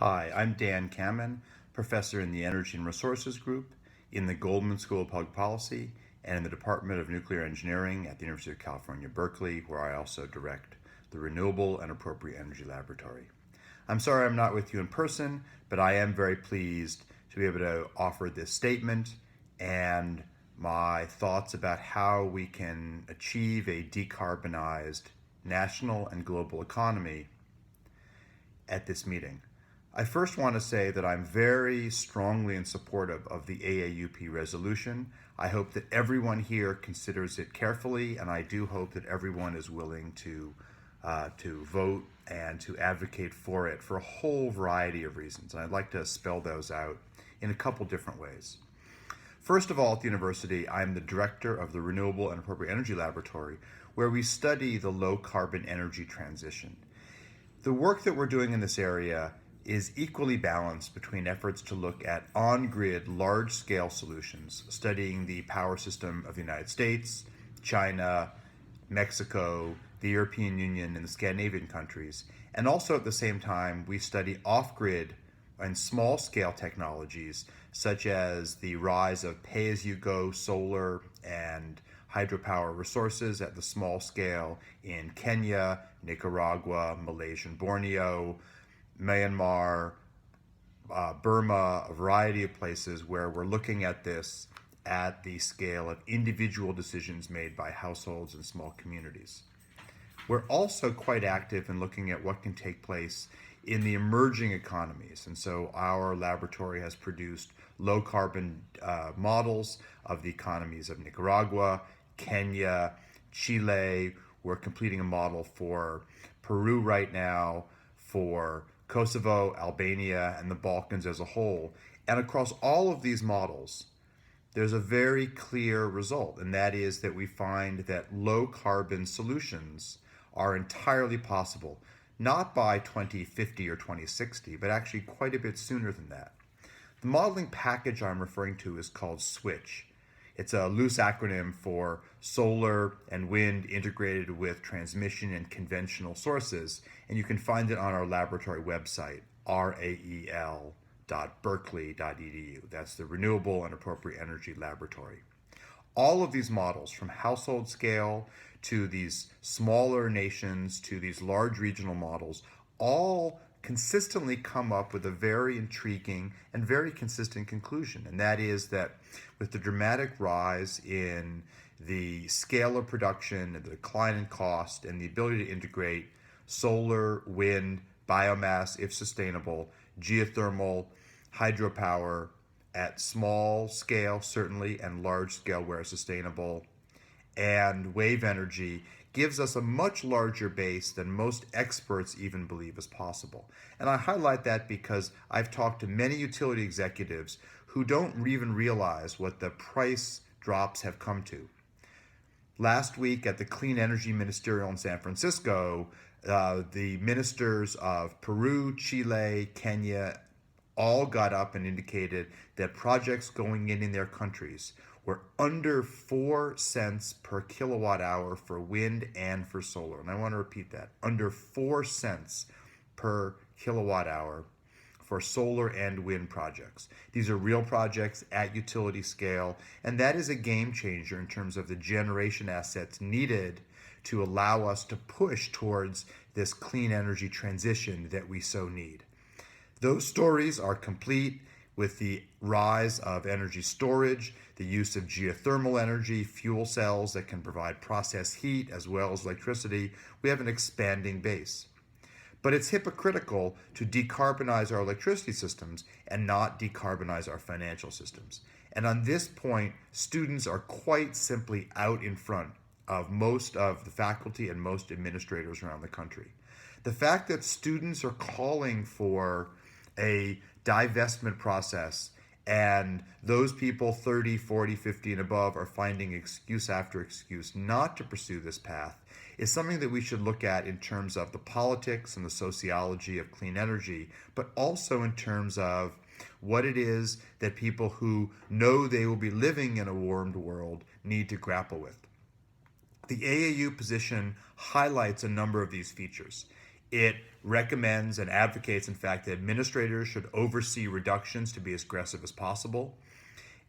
Hi, I'm Dan Kammen, professor in the Energy and Resources Group in the Goldman School of Public Policy and in the Department of Nuclear Engineering at the University of California, Berkeley, where I also direct the Renewable and Appropriate Energy Laboratory. I'm sorry I'm not with you in person, but I am very pleased to be able to offer this statement and my thoughts about how we can achieve a decarbonized national and global economy at this meeting. I first want to say that I'm very strongly in support of the AAUP resolution. I hope that everyone here considers it carefully, and I do hope that everyone is willing to vote and to advocate for it for a whole variety of reasons. And I'd like to spell those out in a couple different ways. First of all, at the university, I'm the director of the Renewable and Appropriate Energy Laboratory, where we study the low carbon energy transition. The work that we're doing in this area is equally balanced between efforts to look at on-grid, large-scale solutions, studying the power system of the United States, China, Mexico, the European Union, and the Scandinavian countries. And also at the same time, we study off-grid and small-scale technologies, such as the rise of pay-as-you-go solar and hydropower resources at the small scale in Kenya, Nicaragua, Malaysia, and Borneo, Myanmar, Burma, a variety of places where we're looking at this at the scale of individual decisions made by households and small communities. We're also quite active in looking at what can take place in the emerging economies. And so our laboratory has produced low carbon models of the economies of Nicaragua, Kenya, Chile. We're completing a model for Peru right now, for Kosovo, Albania, and the Balkans as a whole. And across all of these models, there's a very clear result, and that is that we find that low carbon solutions are entirely possible, not by 2050 or 2060, but actually quite a bit sooner than that. The modeling package I'm referring to is called SWITCH. It's a loose acronym for solar and wind integrated with transmission and conventional sources, and you can find it on our laboratory website, rael.berkeley.edu. That's the Renewable and Appropriate Energy Laboratory. All of these models, from household scale to these smaller nations to these large regional models, all consistently come up with a very intriguing and very consistent conclusion. And that is that with the dramatic rise in the scale of production and the decline in cost and the ability to integrate solar, wind, biomass, if sustainable, geothermal, hydropower at small scale, certainly, and large scale where sustainable, and wave energy, gives us a much larger base than most experts even believe is possible. And I highlight that because I've talked to many utility executives who don't even realize what the price drops have come to. Last week at the Clean Energy Ministerial in San Francisco, the ministers of Peru, Chile, Kenya, all got up and indicated that projects going in their countries were under 4 cents per kilowatt hour for wind and for solar. And I want to repeat that, under 4 cents per kilowatt hour for solar and wind projects. These are real projects at utility scale, and that is a game changer in terms of the generation assets needed to allow us to push towards this clean energy transition that we so need. Those stories are complete with the rise of energy storage, the use of geothermal energy, fuel cells that can provide process heat as well as electricity. We have an expanding base. But it's hypocritical to decarbonize our electricity systems and not decarbonize our financial systems. And on this point, students are quite simply out in front of most of the faculty and most administrators around the country. The fact that students are calling for a divestment process and those people 30, 40, 50 and above are finding excuse after excuse not to pursue this path is something that we should look at in terms of the politics and the sociology of clean energy, but also in terms of what it is that people who know they will be living in a warmed world need to grapple with. The AAU position highlights a number of these features. It recommends and advocates, in fact, that administrators should oversee reductions to be as aggressive as possible.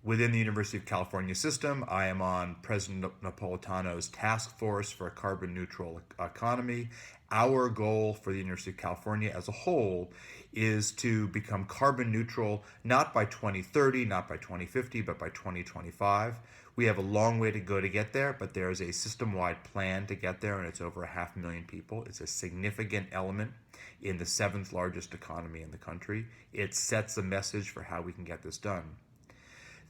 Within the University of California system, I am on President Napolitano's task force for a carbon neutral economy. Our goal for the University of California as a whole is to become carbon neutral, not by 2030, not by 2050, but by 2025. We have a long way to go to get there, but there is a system-wide plan to get there, and it's over 500,000 people. It's a significant element in the seventh largest economy in the country. It sets a message for how we can get this done.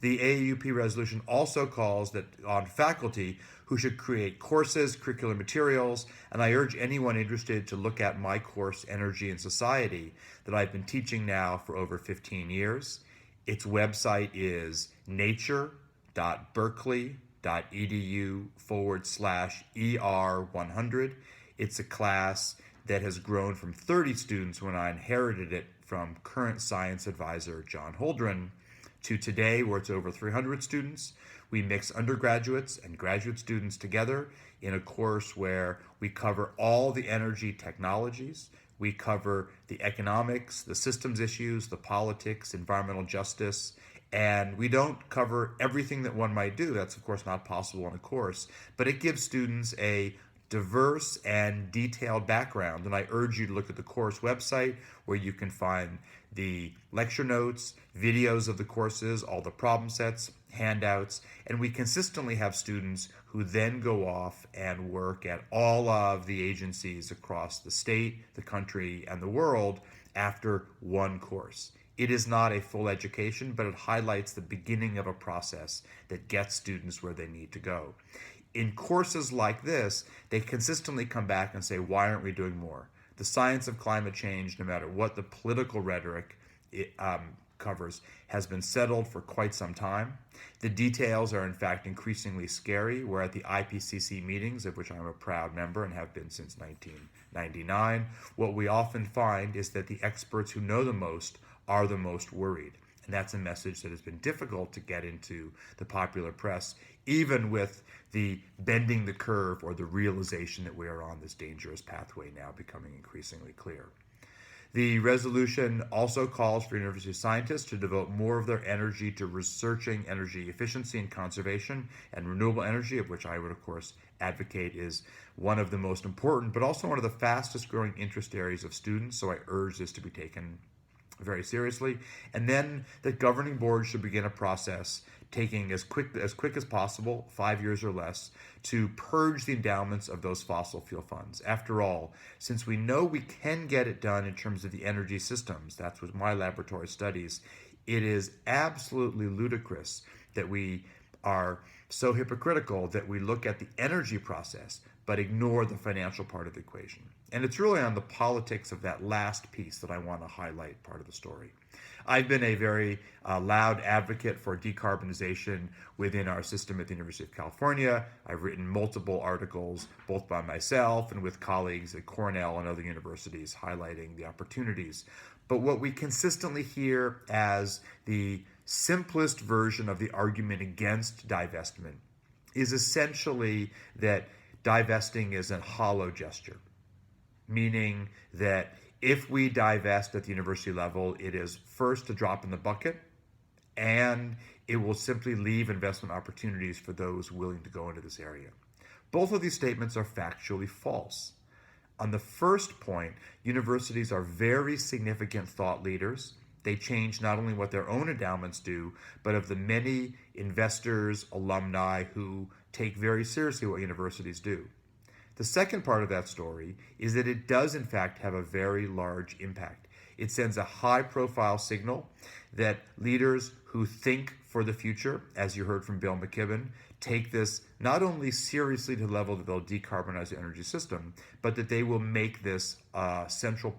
The AAUP resolution also calls on faculty who should create courses, curricular materials, and I urge anyone interested to look at my course, Energy and Society, that I've been teaching now for over 15 years. Its website is nature.berkeley.edu/ER100. It's a class that has grown from 30 students when I inherited it from current science advisor John Holdren to today, where it's over 300 students. We mix undergraduates and graduate students together in a course where we cover all the energy technologies. We cover the economics, the systems issues, the politics, environmental justice, and we don't cover everything that one might do. That's, of course, not possible in a course, but it gives students a diverse and detailed background. And I urge you to look at the course website where you can find the lecture notes, videos of the courses, all the problem sets, handouts, and we consistently have students who then go off and work at all of the agencies across the state, the country, and the world after one course. It is not a full education, but it highlights the beginning of a process that gets students where they need to go. In courses like this, they consistently come back and say, why aren't we doing more? The science of climate change, no matter what the political rhetoric it covers, has been settled for quite some time. The details are in fact increasingly scary. We're at the IPCC meetings, of which I'm a proud member and have been since 1999. What we often find is that the experts who know the most are the most worried. And that's a message that has been difficult to get into the popular press, even with the bending the curve or the realization that we are on this dangerous pathway now becoming increasingly clear. The resolution also calls for university scientists to devote more of their energy to researching energy efficiency and conservation and renewable energy, of which I would, of course, advocate is one of the most important, but also one of the fastest growing interest areas of students. So I urge this to be taken very seriously. And then the governing board should begin a process taking as quick as possible, 5 years or less, to purge the endowments of those fossil fuel funds. After all, since we know we can get it done in terms of the energy systems, that's what my laboratory studies, it is absolutely ludicrous that we are so hypocritical that we look at the energy process but ignore the financial part of the equation. And it's really on the politics of that last piece that I want to highlight part of the story. I've been a very loud advocate for decarbonization within our system at the University of California. I've written multiple articles, both by myself and with colleagues at Cornell and other universities, highlighting the opportunities. But what we consistently hear as the simplest version of the argument against divestment is essentially that divesting is a hollow gesture, meaning that if we divest at the university level, it is first a drop in the bucket, and it will simply leave investment opportunities for those willing to go into this area. Both of these statements are factually false. On the first point, universities are very significant thought leaders. They change not only what their own endowments do, but of the many investors, alumni who take very seriously what universities do. The second part of that story is that it does in fact have a very large impact. It sends a high-profile signal that leaders who think for the future, as you heard from Bill McKibben, take this not only seriously to the level that they'll decarbonize the energy system, but that they will make this a central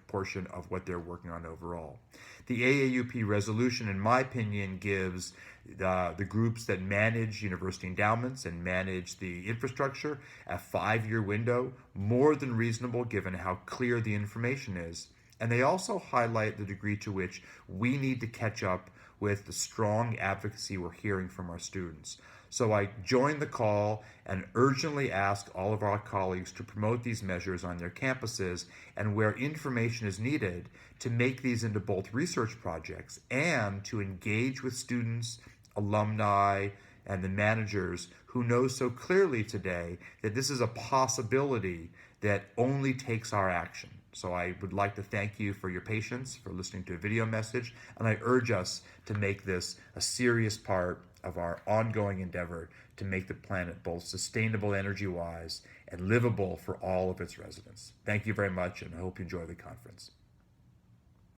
portion of what they're working on overall. The AAUP resolution, in my opinion, gives the groups that manage university endowments and manage the infrastructure a 5-year window, more than reasonable given how clear the information is. And they also highlight the degree to which we need to catch up with the strong advocacy we're hearing from our students. So I join the call and urgently ask all of our colleagues to promote these measures on their campuses and where information is needed to make these into both research projects and to engage with students, alumni, and the managers who know so clearly today that this is a possibility that only takes our action. So I would like to thank you for your patience, for listening to a video message, and I urge us to make this a serious part of our ongoing endeavor to make the planet both sustainable energy-wise and livable for all of its residents. Thank you very much, and I hope you enjoy the conference.